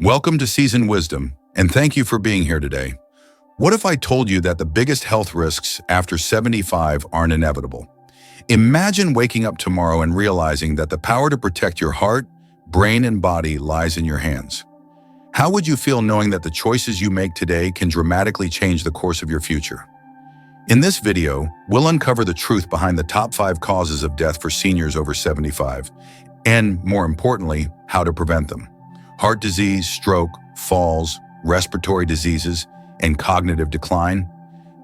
Welcome to Seasoned Wisdom, and thank you for being here today. What if I told you that the biggest health risks after 75 aren't inevitable? Imagine waking up tomorrow and realizing that the power to protect your heart, brain, and body lies in your hands. How would you feel knowing that the choices you make today can dramatically change the course of your future? In this video, we'll uncover the truth behind the top 5 causes of death for seniors over 75, and, more importantly, how to prevent them. Heart disease, stroke, falls, respiratory diseases, and cognitive decline,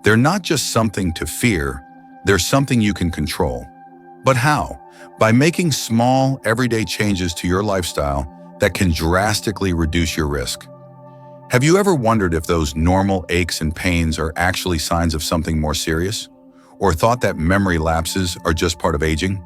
they're not just something to fear, they're something you can control. But how? By making small, everyday changes to your lifestyle that can drastically reduce your risk. Have you ever wondered if those normal aches and pains are actually signs of something more serious? Or thought that memory lapses are just part of aging?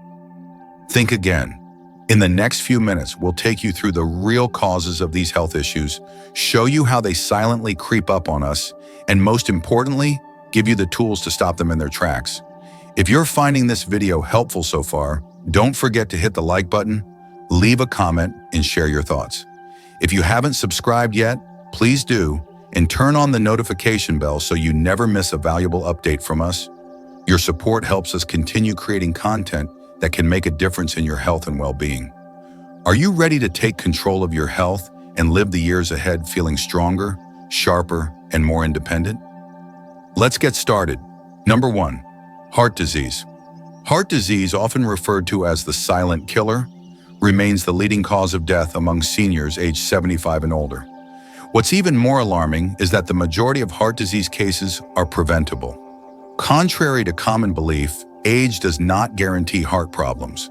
Think again. In the next few minutes, we'll take you through the real causes of these health issues, show you how they silently creep up on us, and most importantly, give you the tools to stop them in their tracks. If you're finding this video helpful so far, don't forget to hit the like button, leave a comment, and share your thoughts. If you haven't subscribed yet, please do, and turn on the notification bell so you never miss a valuable update from us. Your support helps us continue creating content that can make a difference in your health and well-being. Are you ready to take control of your health and live the years ahead feeling stronger, sharper, and more independent? Let's get started. Number 1, heart disease. Heart disease, often referred to as the silent killer, remains the leading cause of death among seniors aged 75 and older. What's even more alarming is that the majority of heart disease cases are preventable. Contrary to common belief, age does not guarantee heart problems.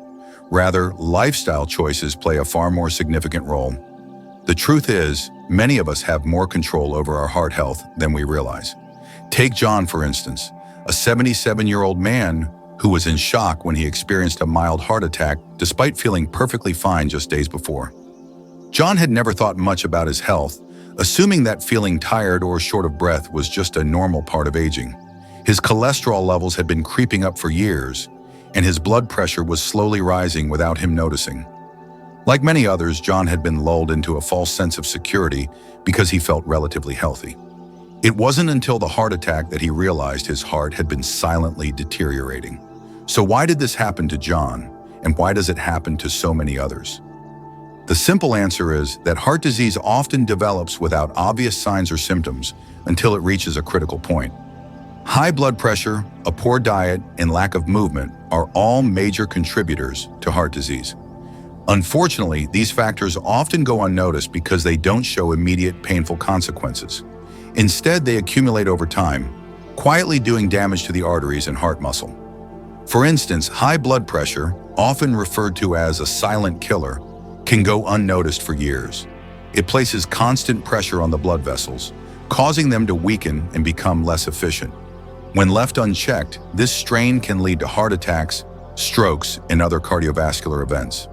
Rather, lifestyle choices play a far more significant role. The truth is, many of us have more control over our heart health than we realize. Take John, for instance, a 77-year-old man who was in shock when he experienced a mild heart attack despite feeling perfectly fine just days before. John had never thought much about his health, assuming that feeling tired or short of breath was just a normal part of aging. His cholesterol levels had been creeping up for years, and his blood pressure was slowly rising without him noticing. Like many others, John had been lulled into a false sense of security because he felt relatively healthy. It wasn't until the heart attack that he realized his heart had been silently deteriorating. So why did this happen to John, and why does it happen to so many others? The simple answer is that heart disease often develops without obvious signs or symptoms until it reaches a critical point. High blood pressure, a poor diet, and lack of movement are all major contributors to heart disease. Unfortunately, these factors often go unnoticed because they don't show immediate painful consequences. Instead, they accumulate over time, quietly doing damage to the arteries and heart muscle. For instance, high blood pressure, often referred to as a silent killer, can go unnoticed for years. It places constant pressure on the blood vessels, causing them to weaken and become less efficient. When left unchecked, this strain can lead to heart attacks, strokes, and other cardiovascular events.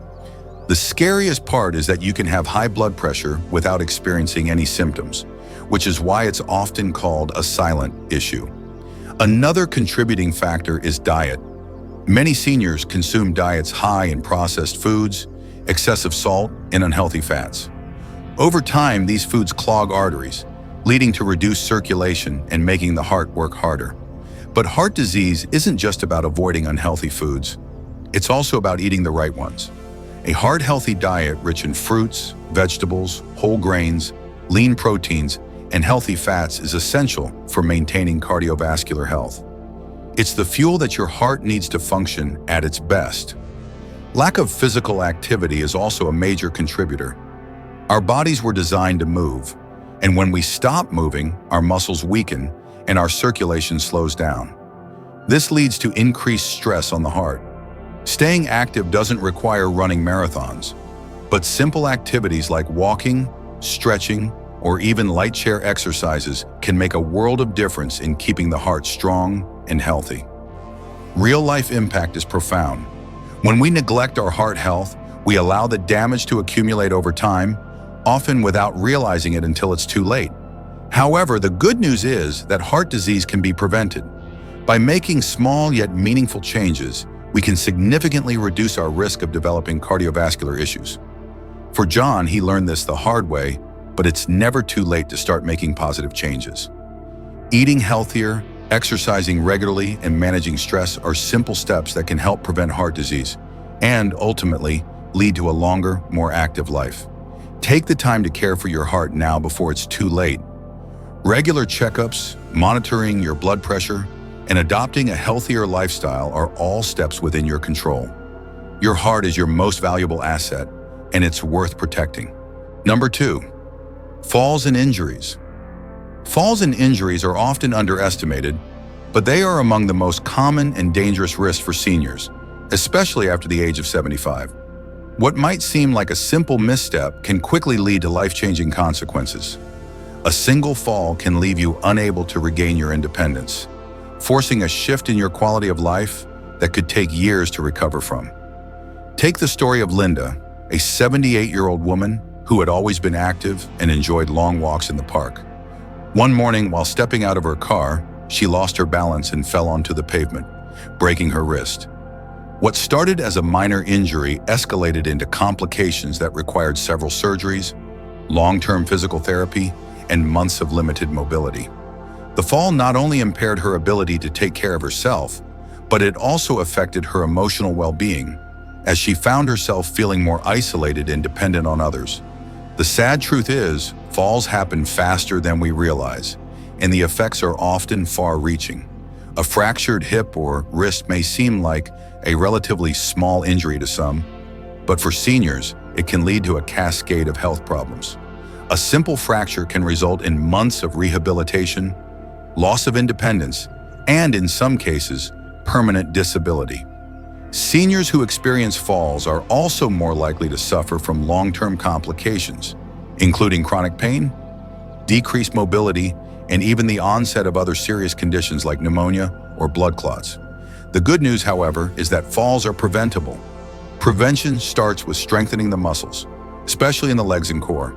The scariest part is that you can have high blood pressure without experiencing any symptoms, which is why it's often called a silent issue. Another contributing factor is diet. Many seniors consume diets high in processed foods, excessive salt, and unhealthy fats. Over time, these foods clog arteries, leading to reduced circulation and making the heart work harder. But heart disease isn't just about avoiding unhealthy foods. It's also about eating the right ones. A heart-healthy diet rich in fruits, vegetables, whole grains, lean proteins, and healthy fats is essential for maintaining cardiovascular health. It's the fuel that your heart needs to function at its best. Lack of physical activity is also a major contributor. Our bodies were designed to move, and when we stop moving, our muscles weaken and our circulation slows down. This leads to increased stress on the heart. Staying active doesn't require running marathons, but simple activities like walking, stretching, or even light chair exercises can make a world of difference in keeping the heart strong and healthy. Real-life impact is profound. When we neglect our heart health, we allow the damage to accumulate over time, often without realizing it until it's too late. However, the good news is that heart disease can be prevented. By making small yet meaningful changes, we can significantly reduce our risk of developing cardiovascular issues. For John, he learned this the hard way but it's never too late to start making positive changes. Eating healthier, exercising regularly, and managing stress are simple steps that can help prevent heart disease and, ultimately, lead to a longer, more active life. Take the time to care for your heart now before it's too late. Regular checkups, monitoring your blood pressure, and adopting a healthier lifestyle are all steps within your control. Your heart is your most valuable asset, and it's worth protecting. Number 2, falls and injuries. Falls and injuries are often underestimated, but they are among the most common and dangerous risks for seniors, especially after the age of 75. What might seem like a simple misstep can quickly lead to life-changing consequences. A single fall can leave you unable to regain your independence, forcing a shift in your quality of life that could take years to recover from. Take the story of Linda, a 78-year-old woman who had always been active and enjoyed long walks in the park. One morning, while stepping out of her car, she lost her balance and fell onto the pavement, breaking her wrist. What started as a minor injury escalated into complications that required several surgeries, long-term physical therapy, and months of limited mobility. The fall not only impaired her ability to take care of herself, but it also affected her emotional well-being, as she found herself feeling more isolated and dependent on others. The sad truth is, falls happen faster than we realize, and the effects are often far-reaching. A fractured hip or wrist may seem like a relatively small injury to some, but for seniors, it can lead to a cascade of health problems. A simple fracture can result in months of rehabilitation, loss of independence, and in some cases, permanent disability. Seniors who experience falls are also more likely to suffer from long-term complications, including chronic pain, decreased mobility, and even the onset of other serious conditions like pneumonia or blood clots. The good news, however, is that falls are preventable. Prevention starts with strengthening the muscles, especially in the legs and core.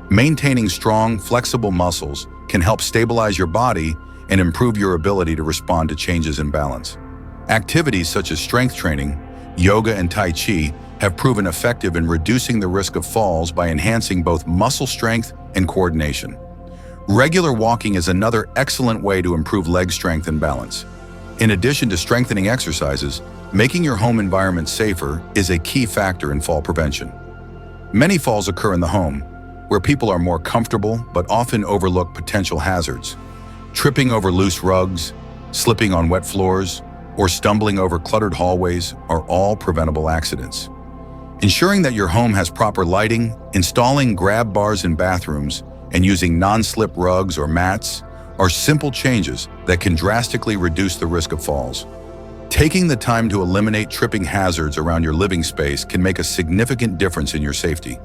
Maintaining strong, flexible muscles can help stabilize your body and improve your ability to respond to changes in balance. Activities such as strength training, yoga, and Tai Chi have proven effective in reducing the risk of falls by enhancing both muscle strength and coordination. Regular walking is another excellent way to improve leg strength and balance. In addition to strengthening exercises, making your home environment safer is a key factor in fall prevention. Many falls occur in the home, where people are more comfortable but often overlook potential hazards. Tripping over loose rugs, slipping on wet floors, or stumbling over cluttered hallways are all preventable accidents. Ensuring that your home has proper lighting, installing grab bars in bathrooms, and using non-slip rugs or mats are simple changes that can drastically reduce the risk of falls. Taking the time to eliminate tripping hazards around your living space can make a significant difference in your safety.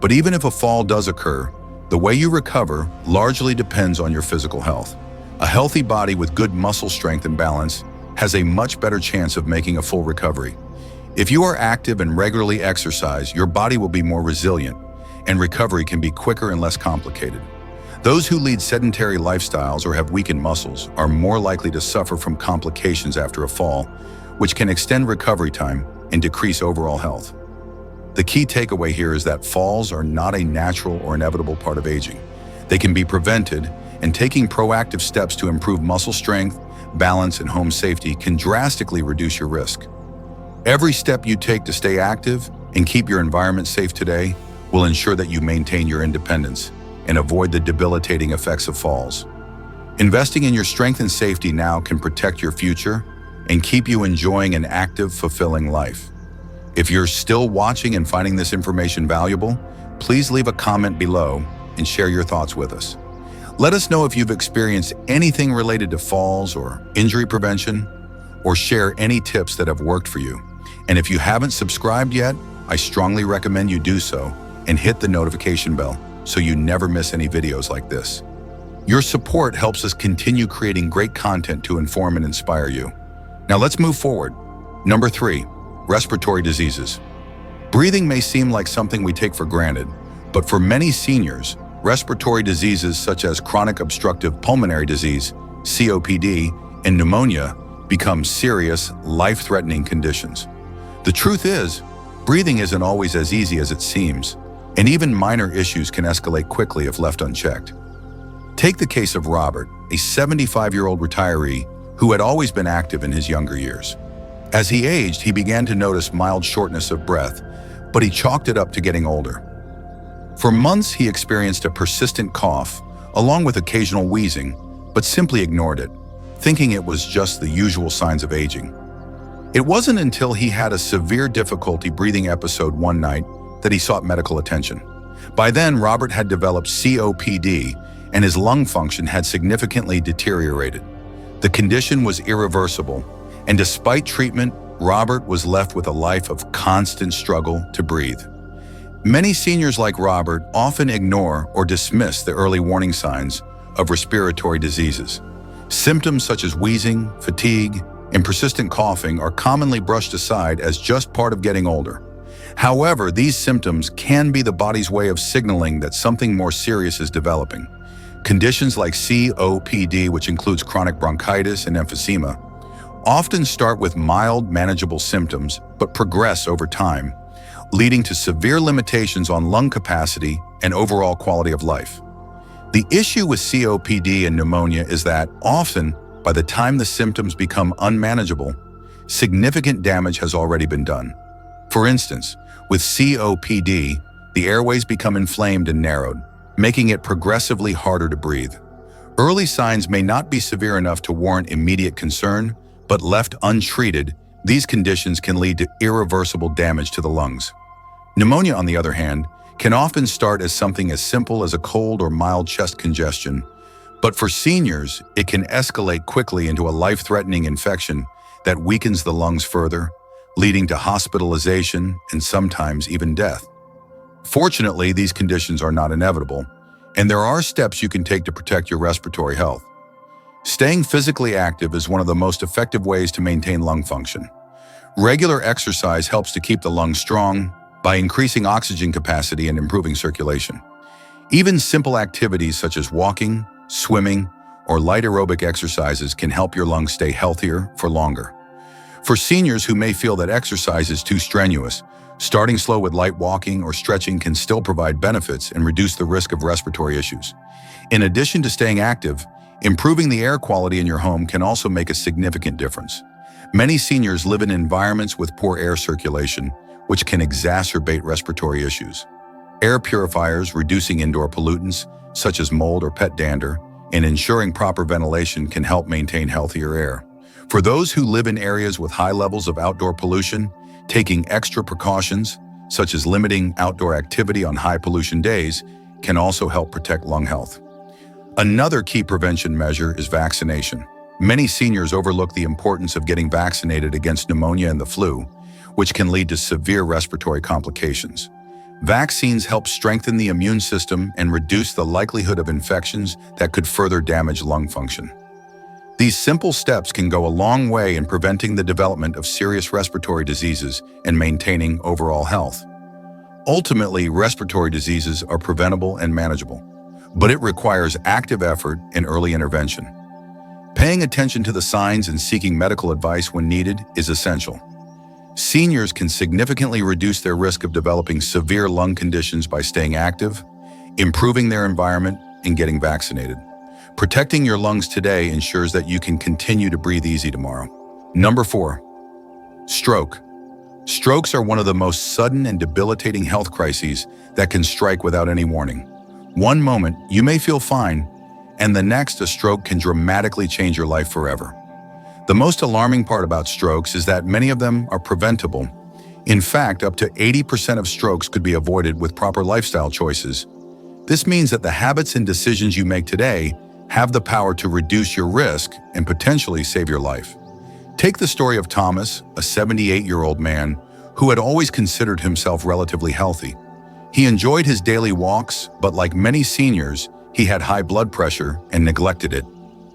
But even if a fall does occur, the way you recover largely depends on your physical health. A healthy body with good muscle strength and balance has a much better chance of making a full recovery. If you are active and regularly exercise, your body will be more resilient, and recovery can be quicker and less complicated. Those who lead sedentary lifestyles or have weakened muscles are more likely to suffer from complications after a fall, which can extend recovery time and decrease overall health. The key takeaway here is that falls are not a natural or inevitable part of aging. They can be prevented, and taking proactive steps to improve muscle strength, balance, and home safety can drastically reduce your risk. Every step you take to stay active and keep your environment safe today will ensure that you maintain your independence and avoid the debilitating effects of falls. Investing in your strength and safety now can protect your future and keep you enjoying an active, fulfilling life. If you're still watching and finding this information valuable, please leave a comment below and share your thoughts with us. Let us know if you've experienced anything related to falls or injury prevention, or share any tips that have worked for you. And if you haven't subscribed yet, I strongly recommend you do so and hit the notification bell so you never miss any videos like this. Your support helps us continue creating great content to inform and inspire you. Now let's move forward. Number 3, respiratory diseases. Breathing may seem like something we take for granted, but for many seniors, respiratory diseases such as chronic obstructive pulmonary disease, COPD, and pneumonia become serious, life-threatening conditions. The truth is, breathing isn't always as easy as it seems, and even minor issues can escalate quickly if left unchecked. Take the case of Robert, a 75-year-old retiree who had always been active in his younger years. As he aged, he began to notice mild shortness of breath, but he chalked it up to getting older. For months, he experienced a persistent cough, along with occasional wheezing, but simply ignored it, thinking it was just the usual signs of aging. It wasn't until he had a severe difficulty breathing episode one night that he sought medical attention. By then, Robert had developed COPD, and his lung function had significantly deteriorated. The condition was irreversible, and despite treatment, Robert was left with a life of constant struggle to breathe. Many seniors like Robert often ignore or dismiss the early warning signs of respiratory diseases. Symptoms such as wheezing, fatigue, and persistent coughing are commonly brushed aside as just part of getting older. However, these symptoms can be the body's way of signaling that something more serious is developing. Conditions like COPD, which includes chronic bronchitis and emphysema, often start with mild, manageable symptoms but progress over time, leading to severe limitations on lung capacity and overall quality of life. The issue with COPD and pneumonia is that often, by the time the symptoms become unmanageable, significant damage has already been done. For instance, with COPD, the airways become inflamed and narrowed, making it progressively harder to breathe. Early signs may not be severe enough to warrant immediate concern, but left untreated, these conditions can lead to irreversible damage to the lungs. Pneumonia, on the other hand, can often start as something as simple as a cold or mild chest congestion, but for seniors, it can escalate quickly into a life-threatening infection that weakens the lungs further, leading to hospitalization and sometimes even death. Fortunately, these conditions are not inevitable, and there are steps you can take to protect your respiratory health. Staying physically active is one of the most effective ways to maintain lung function. Regular exercise helps to keep the lungs strong by increasing oxygen capacity and improving circulation. Even simple activities such as walking, swimming, or light aerobic exercises can help your lungs stay healthier for longer. For seniors who may feel that exercise is too strenuous, starting slow with light walking or stretching can still provide benefits and reduce the risk of respiratory issues. In addition to staying active, improving the air quality in your home can also make a significant difference. Many seniors live in environments with poor air circulation, which can exacerbate respiratory issues. Air purifiers, reducing indoor pollutants, such as mold or pet dander, and ensuring proper ventilation can help maintain healthier air. For those who live in areas with high levels of outdoor pollution, taking extra precautions, such as limiting outdoor activity on high-pollution days, can also help protect lung health. Another key prevention measure is vaccination. Many seniors overlook the importance of getting vaccinated against pneumonia and the flu, which can lead to severe respiratory complications. Vaccines help strengthen the immune system and reduce the likelihood of infections that could further damage lung function. These simple steps can go a long way in preventing the development of serious respiratory diseases and maintaining overall health. Ultimately, respiratory diseases are preventable and manageable, but it requires active effort and early intervention. Paying attention to the signs and seeking medical advice when needed is essential. Seniors can significantly reduce their risk of developing severe lung conditions by staying active, improving their environment, and getting vaccinated. Protecting your lungs today ensures that you can continue to breathe easy tomorrow. Number 4, stroke. Strokes are one of the most sudden and debilitating health crises that can strike without any warning. One moment, you may feel fine, and the next, a stroke can dramatically change your life forever. The most alarming part about strokes is that many of them are preventable. In fact, up to 80% of strokes could be avoided with proper lifestyle choices. This means that the habits and decisions you make today have the power to reduce your risk and potentially save your life. Take the story of Thomas, a 78-year-old man who had always considered himself relatively healthy. He enjoyed his daily walks, but like many seniors, he had high blood pressure and neglected it.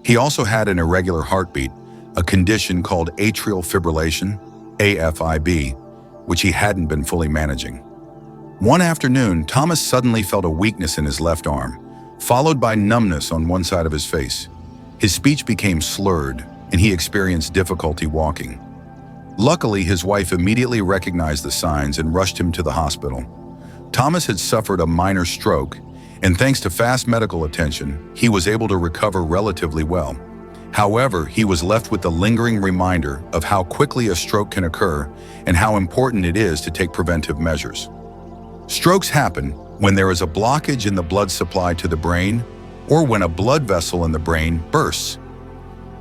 He also had an irregular heartbeat, a condition called atrial fibrillation, AFib, which he hadn't been fully managing. One afternoon, Thomas suddenly felt a weakness in his left arm, followed by numbness on one side of his face. His speech became slurred, and he experienced difficulty walking. Luckily, his wife immediately recognized the signs and rushed him to the hospital. Thomas had suffered a minor stroke, and thanks to fast medical attention, he was able to recover relatively well. However, he was left with the lingering reminder of how quickly a stroke can occur and how important it is to take preventive measures. Strokes happen when there is a blockage in the blood supply to the brain or when a blood vessel in the brain bursts.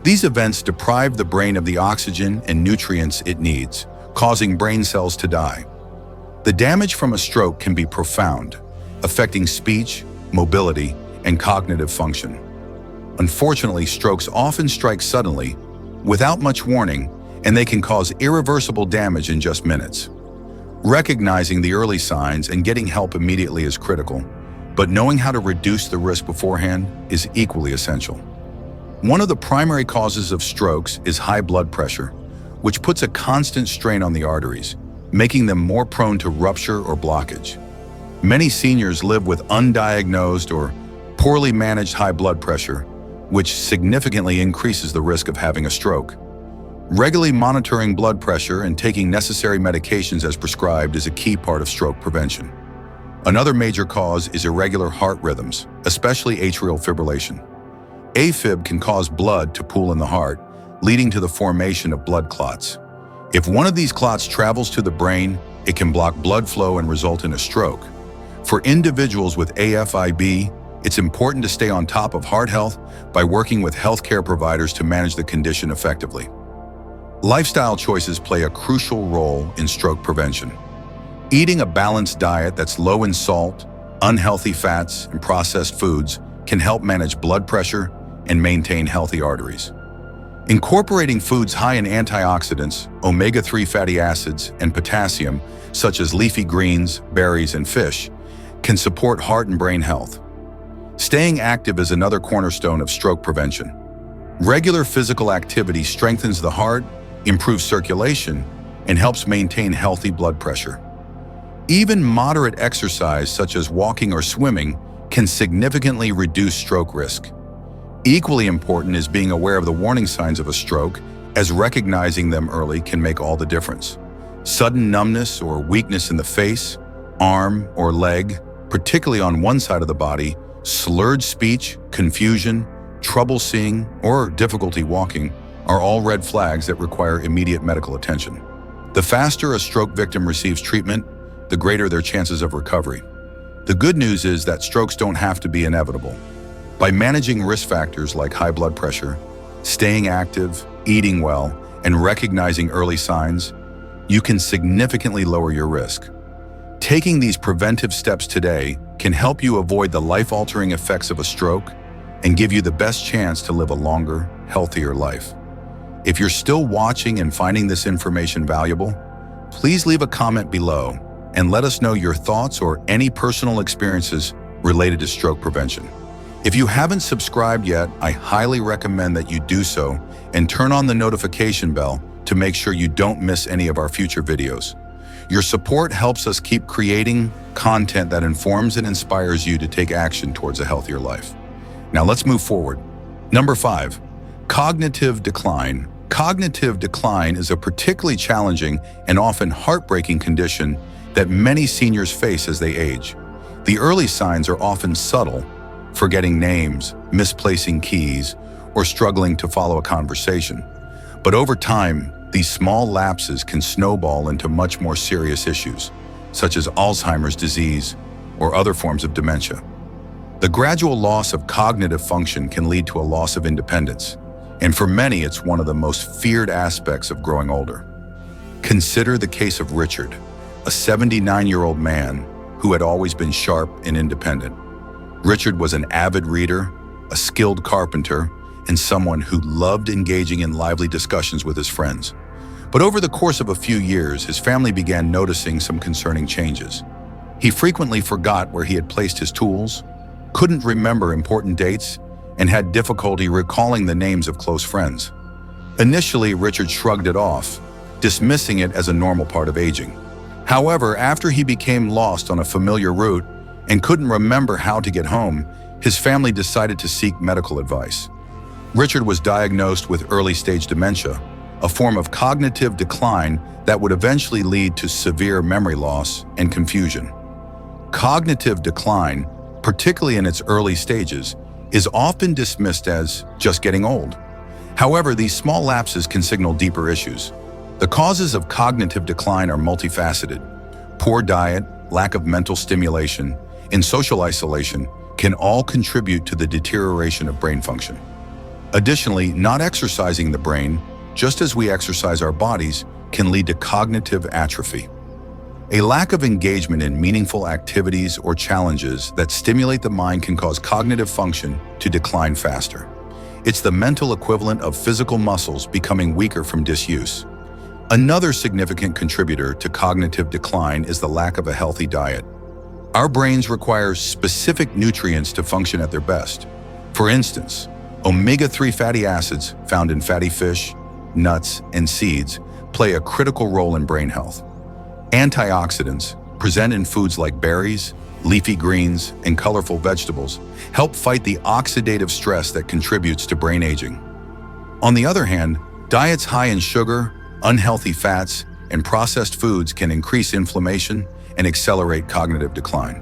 These events deprive the brain of the oxygen and nutrients it needs, causing brain cells to die. The damage from a stroke can be profound, affecting speech, mobility, and cognitive function. Unfortunately, strokes often strike suddenly, without much warning, and they can cause irreversible damage in just minutes. Recognizing the early signs and getting help immediately is critical, but knowing how to reduce the risk beforehand is equally essential. One of the primary causes of strokes is high blood pressure, which puts a constant strain on the arteries, making them more prone to rupture or blockage. Many seniors live with undiagnosed or poorly managed high blood pressure, which significantly increases the risk of having a stroke. Regularly monitoring blood pressure and taking necessary medications as prescribed is a key part of stroke prevention. Another major cause is irregular heart rhythms, especially atrial fibrillation. AFib can cause blood to pool in the heart, leading to the formation of blood clots. If one of these clots travels to the brain, it can block blood flow and result in a stroke. For individuals with AFib, it's important to stay on top of heart health by working with healthcare providers to manage the condition effectively. Lifestyle choices play a crucial role in stroke prevention. Eating a balanced diet that's low in salt, unhealthy fats, and processed foods can help manage blood pressure and maintain healthy arteries. Incorporating foods high in antioxidants, omega-3 fatty acids, and potassium, such as leafy greens, berries, and fish, can support heart and brain health. Staying active is another cornerstone of stroke prevention. Regular physical activity strengthens the heart, improves circulation, and helps maintain healthy blood pressure. Even moderate exercise, such as walking or swimming, can significantly reduce stroke risk. Equally important is being aware of the warning signs of a stroke, as recognizing them early can make all the difference. Sudden numbness or weakness in the face, arm, or leg, particularly on one side of the body, slurred speech, confusion, trouble seeing, or difficulty walking are all red flags that require immediate medical attention. The faster a stroke victim receives treatment, the greater their chances of recovery. The good news is that strokes don't have to be inevitable. By managing risk factors like high blood pressure, staying active, eating well, and recognizing early signs, you can significantly lower your risk. Taking these preventive steps today can help you avoid the life-altering effects of a stroke and give you the best chance to live a longer, healthier life. If you're still watching and finding this information valuable, please leave a comment below and let us know your thoughts or any personal experiences related to stroke prevention. If you haven't subscribed yet, I highly recommend that you do so and turn on the notification bell to make sure you don't miss any of our future videos. Your support helps us keep creating content that informs and inspires you to take action towards a healthier life. Now let's move forward. Number 5, cognitive decline. Cognitive decline is a particularly challenging and often heartbreaking condition that many seniors face as they age. The early signs are often subtle: forgetting names, misplacing keys, or struggling to follow a conversation. But over time, these small lapses can snowball into much more serious issues, such as Alzheimer's disease or other forms of dementia. The gradual loss of cognitive function can lead to a loss of independence, and for many, it's one of the most feared aspects of growing older. Consider the case of Richard, a 79-year-old man who had always been sharp and independent. Richard was an avid reader, a skilled carpenter, and someone who loved engaging in lively discussions with his friends. But over the course of a few years, his family began noticing some concerning changes. He frequently forgot where he had placed his tools, couldn't remember important dates, and had difficulty recalling the names of close friends. Initially, Richard shrugged it off, dismissing it as a normal part of aging. However, after he became lost on a familiar route and couldn't remember how to get home, his family decided to seek medical advice. Richard was diagnosed with early-stage dementia, a form of cognitive decline that would eventually lead to severe memory loss and confusion. Cognitive decline, particularly in its early stages, is often dismissed as just getting old. However, these small lapses can signal deeper issues. The causes of cognitive decline are multifaceted. Poor diet, lack of mental stimulation, and social isolation can all contribute to the deterioration of brain function. Additionally, not exercising the brain, just as we exercise our bodies, can lead to cognitive atrophy. A lack of engagement in meaningful activities or challenges that stimulate the mind can cause cognitive function to decline faster. It's the mental equivalent of physical muscles becoming weaker from disuse. Another significant contributor to cognitive decline is the lack of a healthy diet. Our brains require specific nutrients to function at their best. For instance, omega-3 fatty acids found in fatty fish, nuts, and seeds play a critical role in brain health. Antioxidants, present in foods like berries, leafy greens, and colorful vegetables, help fight the oxidative stress that contributes to brain aging. On the other hand, diets high in sugar, unhealthy fats, and processed foods can increase inflammation and accelerate cognitive decline.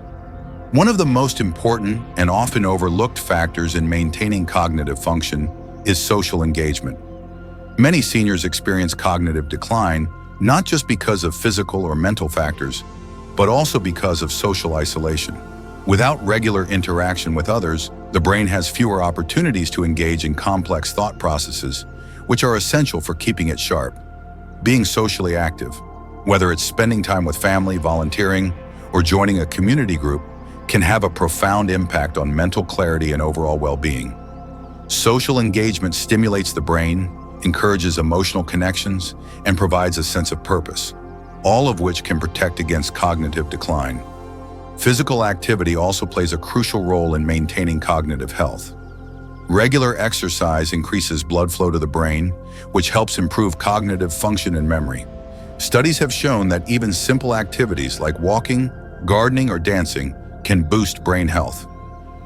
One of the most important and often overlooked factors in maintaining cognitive function is social engagement. Many seniors experience cognitive decline not just because of physical or mental factors, but also because of social isolation. Without regular interaction with others, the brain has fewer opportunities to engage in complex thought processes, which are essential for keeping it sharp. Being socially active, whether it's spending time with family, volunteering, or joining a community group, can have a profound impact on mental clarity and overall well-being. Social engagement stimulates the brain, encourages emotional connections, and provides a sense of purpose, all of which can protect against cognitive decline. Physical activity also plays a crucial role in maintaining cognitive health. Regular exercise increases blood flow to the brain, which helps improve cognitive function and memory. Studies have shown that even simple activities like walking, gardening, or dancing can boost brain health.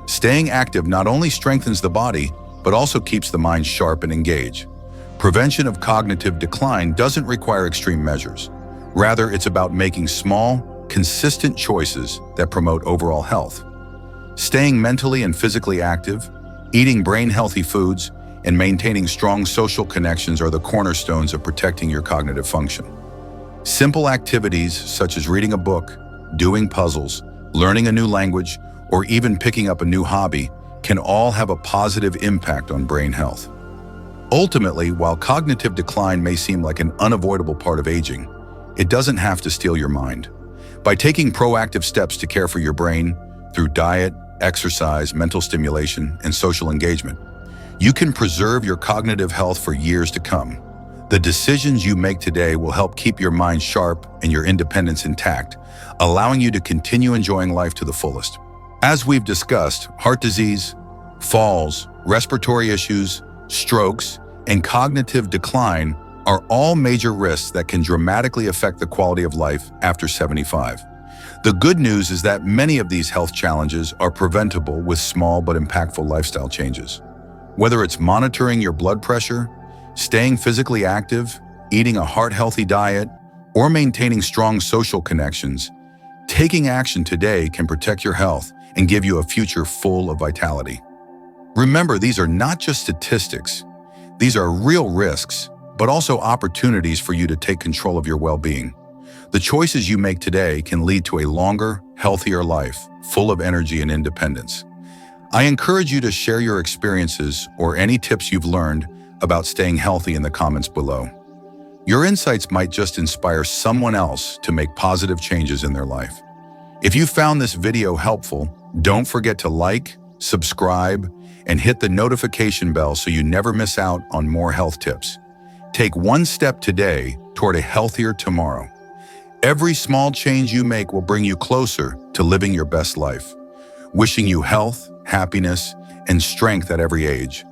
Staying active not only strengthens the body, but also keeps the mind sharp and engaged. Prevention of cognitive decline doesn't require extreme measures. Rather, it's about making small, consistent choices that promote overall health. Staying mentally and physically active, eating brain-healthy foods, and maintaining strong social connections are the cornerstones of protecting your cognitive function. Simple activities such as reading a book, doing puzzles, learning a new language, or even picking up a new hobby can all have a positive impact on brain health. Ultimately, while cognitive decline may seem like an unavoidable part of aging, it doesn't have to steal your mind. By taking proactive steps to care for your brain through diet, exercise, mental stimulation, and social engagement, you can preserve your cognitive health for years to come. The decisions you make today will help keep your mind sharp and your independence intact, allowing you to continue enjoying life to the fullest. As we've discussed, heart disease, falls, respiratory issues, strokes, and cognitive decline are all major risks that can dramatically affect the quality of life after 75. The good news is that many of these health challenges are preventable with small but impactful lifestyle changes. Whether it's monitoring your blood pressure, staying physically active, eating a heart-healthy diet, or maintaining strong social connections, taking action today can protect your health and give you a future full of vitality. Remember, these are not just statistics. These are real risks, but also opportunities for you to take control of your well-being. The choices you make today can lead to a longer, healthier life, full of energy and independence. I encourage you to share your experiences or any tips you've learned about staying healthy in the comments below. Your insights might just inspire someone else to make positive changes in their life. If you found this video helpful, don't forget to like, subscribe, and hit the notification bell so you never miss out on more health tips. Take one step today toward a healthier tomorrow. Every small change you make will bring you closer to living your best life. Wishing you health, happiness, and strength at every age.